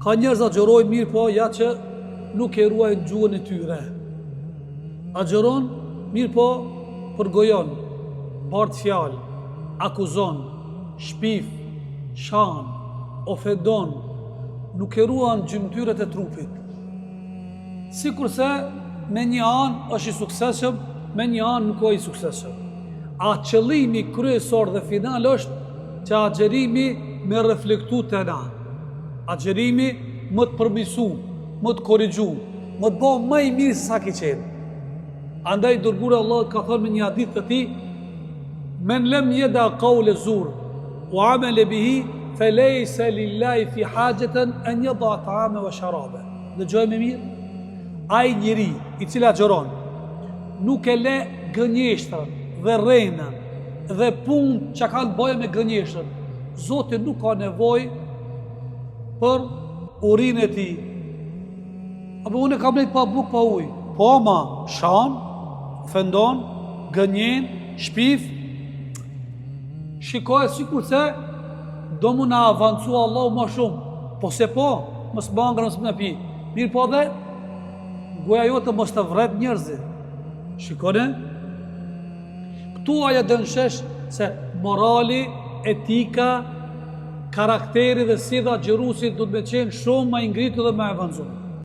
Ka njerëz agjerojnë mirë, po ja që nuk e ruajnë gjuhën e tyre. Agjeron mirë, po përgojon, bart fjalë, akuzon, shpif, shan, ofendon, nuk e ruan gjymtyret e trupit. Sikurse me një anë është i suksesshëm, me një anë nuk është i suksesshëm. A qëllimi kryesor dhe final është që agjerimi me reflektu të na. Agjerimi më të përmisu, më të korrigju, më të bëjë më i mirë se sa ki qenë. Andaj dërguari Allah ka thënë në një hadith të tij: "Men lam yada qawla zur wa amala bihi falaysa lillahi fi hajatan an yada ta'ama wa sharaba." Dëgjoj më mirë. Ai njeri i cili agjeron nuk e le gënjeshtrën dhe rrenën dhe punë që kanë bëjë me gënjeshtrën. Zoti nuk ka nevojë për urinë e tij. Apo unë kam lejt pa buk pa ujë. Po ma shan, ofendon, gënjen, shpif. Shikoj sikur se do mu na avancu Allahu më shumë. Po se po, mos bangra, mos më pi. Mirë po dhe goja jote mos të vret njerëzit. Shikone, këtu aja dënshesh se morali, etika, karakteri dhe si dha gjerusit du të me qenë shumë ma ingritu dhe ma avancu.